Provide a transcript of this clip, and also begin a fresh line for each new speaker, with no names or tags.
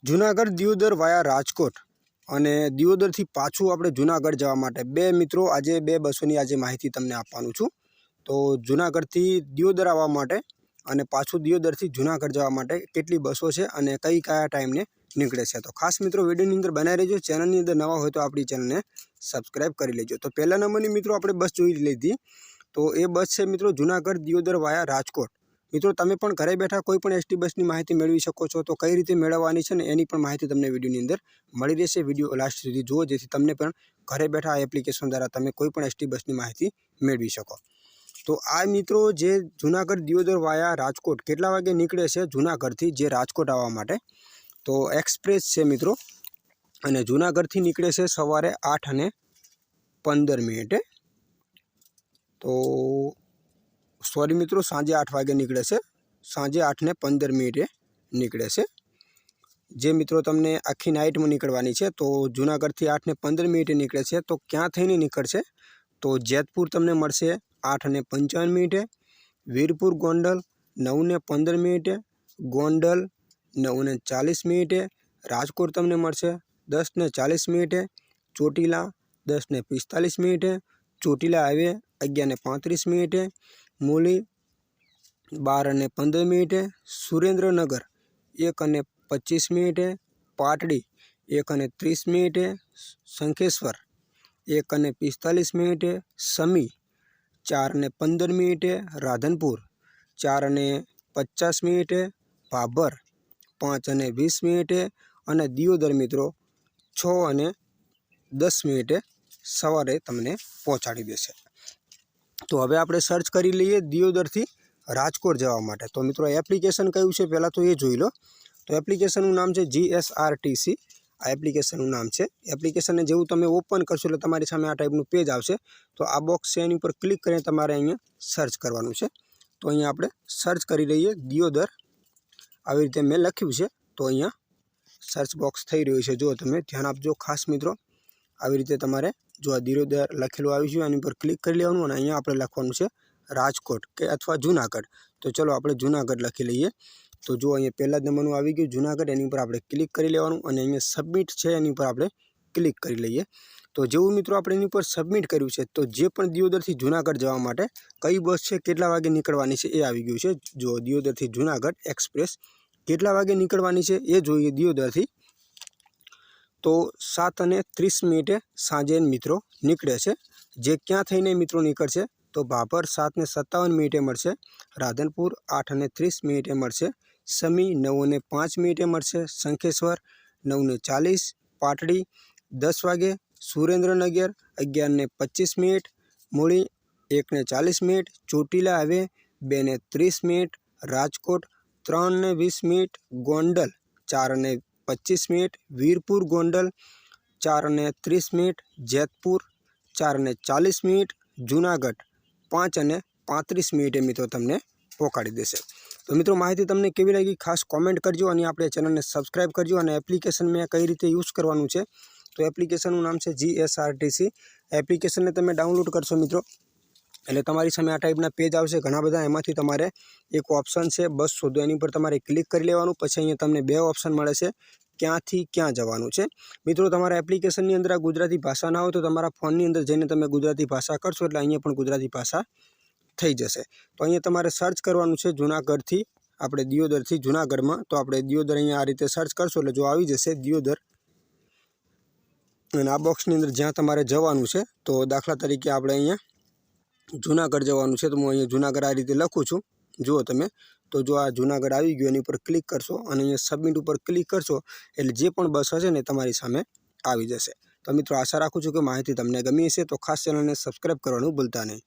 જુનાગઢ દિયોદર વાયા રાજકોટ અને દિયોદરથી પાછું આપણે જુનાગઢ જવા માટે બે મિત્રો આજે બે બસોની આજે માહિતી તમને આપવાનું છું। તો જુનાગઢથી દિયોદર આવવા માટે અને પાછું દિયોદરથી જુનાગઢ જવા માટે કેટલી બસો છે અને કયા ટાઈમને નીકળે છે। તો ખાસ મિત્રો વિડીયોની અંદર બનાવી રહેજો। ચેનલની અંદર નવા હોય તો આપણી ચેનલને સબસ્ક્રાઈબ કરી લેજો। તો પહેલા નંબરની મિત્રો આપણે બસ જોઈ લીધી, તો એ બસ છે મિત્રો જુનાગઢ દિયોદર વાયા રાજકોટ। મિત્રો તમે પણ ઘરે બેઠા કોઈ પણ એસટી બસની માહિતી મેળવી શકો છો। તો કઈ રીતે મેળવવાની છે ને એની પણ માહિતી તમને વિડીયોની અંદર મળી રહેશે। વિડીયો લાસ્ટ સુધી જુઓ જેથી તમને પણ ઘરે બેઠા આ એપ્લિકેશન દ્વારા તમે કોઈ પણ એસટી બસની માહિતી મેળવી શકો। તો આ મિત્રો જે જુનાગઢ દિયોદર વાયા રાજકોટ કેટલા વાગે નીકળે છે જુનાગઢથી જે રાજકોટ આવવા માટે, તો એક્સપ્રેસ છે મિત્રો અને જુનાગઢથી નીકળે છે સવારે 8:15। તો સોરી મિત્રો સાંજે 8 વાગે નીકળે છે, સાંજે 8:15 નીકળે છે। જે મિત્રો તમને આખી નાઇટમાં નીકળવાની છે। તો જુનાગઢથી 8:15 નીકળે છે। તો ક્યાં થઈને નીકળશે તો જેતપુર તમને મળશે 8:55, વીરપુર ગોંડલ 9:15, ગોંડલ 9:40, રાજકોટ તમને મળશે 10:40, ચોટીલા 10:45, ચોટીલા હાઈવે 11:35, મૂલી 12:15, સુરેન્દ્રનગર 1:25, પાટડી 1:30, શંખેશ્વર 1:45, સમી 4:15, રાધનપુર 4:50, ભાભર 5:20 અને દિયોદર મિત્રો 6:10 સવારે તમને પહોંચાડી દેશે। તો હવે આપણે સર્ચ કરી લઈએ દિયોદરથી રાજકોટ જવા માટે। તો મિત્રો એપ્લિકેશન કયું છે પહેલાં તો એ જોઈ લો। તો એપ્લિકેશનનું નામ છે GSRTC, આ એપ્લિકેશનનું નામ છે। એપ્લિકેશનને જેવું તમે ઓપન કરશો એટલે તમારી સામે આ ટાઈપનું પેજ આવશે। તો આ બોક્સ છે એની ઉપર ક્લિક કરીને તમારે અહીંયા સર્ચ કરવાનું છે। તો અહીંયા આપણે સર્ચ કરી લઈએ દિયોદર, આવી રીતે મેં લખ્યું છે। તો અહીંયા સર્ચ બોક્સ થઈ રહ્યું છે, જો તમે ધ્યાન આપજો ખાસ મિત્રો। આવી રીતે તમારે જો આ દિયોદર લખેલું આવ્યું છે એની પર ક્લિક કરી લેવાનું અને અહીંયા આપણે લખવાનું છે રાજકોટ કે અથવા જુનાગઢ। તો ચલો આપણે જુનાગઢ લખી લઈએ। તો જો અહીંયા પહેલા જ નંબરનું આવી ગયું જુનાગઢ, એની ઉપર આપણે ક્લિક કરી લેવાનું અને અહીંયા સબમિટ છે એની ઉપર આપણે ક્લિક કરી લઈએ। તો જેવું મિત્રો આપણે એની ઉપર સબમિટ કર્યું છે તો જે પણ દિયોદરથી જુનાગઢ જવા માટે કઈ બસ છે કેટલા વાગે નીકળવાની છે એ આવી ગયું છે। જો દિયોદરથી જુનાગઢ એક્સપ્રેસ કેટલા વાગે નીકળવાની છે એ જોઈએ દિયોદરથી, તો 7:30 સાંજે મિત્રો નીકળે છે। જે ક્યાં થઈને મિત્રો નીકળશે તો ભાભર 7:57 મળશે, રાધનપુર 8:30 મળશે, સમી 9:05 મળશે, શંખેશ્વર 9:40, પાટડી 10 વાગે, સુરેન્દ્રનગર 11:25, મૂળી 1:40, ચોટીલા હાઈવે 2:30, રાજકોટ 3:20, ગોંડલ 4:25, વીરપુર ગોંડલ 4:30, જેતપુર 4:40, જુનાગઢ 5:35 મિત્રો તમને પહોંચાડી દેશે। તો મિત્રો માહિતી તમને કેવી લાગી ખાસ કોમેન્ટ કરજો અને આપણે ચેનલને સબસ્ક્રાઈબ કરજો। અને એપ્લિકેશન મેં કઈ રીતે યુઝ કરવાનું છે તો એપ્લિકેશનનું નામ છે GSRTC। એપ્લિકેશનને તમે ડાઉનલોડ કરશો મિત્રો એટલે તમારી સામે આ ટાઈપના પેજ આવશે ઘણા બધા। એમાંથી તમારે એક ઓપ્શન છે બસ શોધો, એની પર તમારે ક્લિક કરી લેવાનું। પછી અહીંયા તમને બે ઓપ્શન મળે છે ક્યાંથી ક્યાં જવાનું છે। મિત્રો તમારા એપ્લિકેશનની અંદર આ ગુજરાતી ભાષા ના હોય તો તમારા ફોનની અંદર જઈને તમે ગુજરાતી ભાષા કરશો એટલે અહીંયા પણ ગુજરાતી ભાષા થઈ જશે। તો અહીંયા તમારે સર્ચ કરવાનું છે જુનાગઢથી આપણે દિયોદરથી જુનાગઢમાં। તો આપણે દિયોદર અહીંયા આ રીતે સર્ચ કરશો એટલે જો આવી જશે દિયોદર અને આ બોક્સની અંદર જ્યાં તમારે જવાનું છે। તો દાખલા તરીકે આપણે અહીંયા જુનાગઢ જવાનું છે, તો હું અહીંયા જુનાગઢ આ રીતે લખું છું, જુઓ તમે। તો જો આ જુનાગઢ આવી ગયું એની ઉપર ક્લિક કરશો અને અહીંયા સબમિટ ઉપર ક્લિક કરશો એટલે જે પણ બસ હશે ને તમારી સામે આવી જશે। તો મિત્રો આશા રાખું છું કે માહિતી તમને ગમી હશે। તો ખાસ ચેનલને સબસ્ક્રાઈબ કરવાનું ભૂલતા નહીં।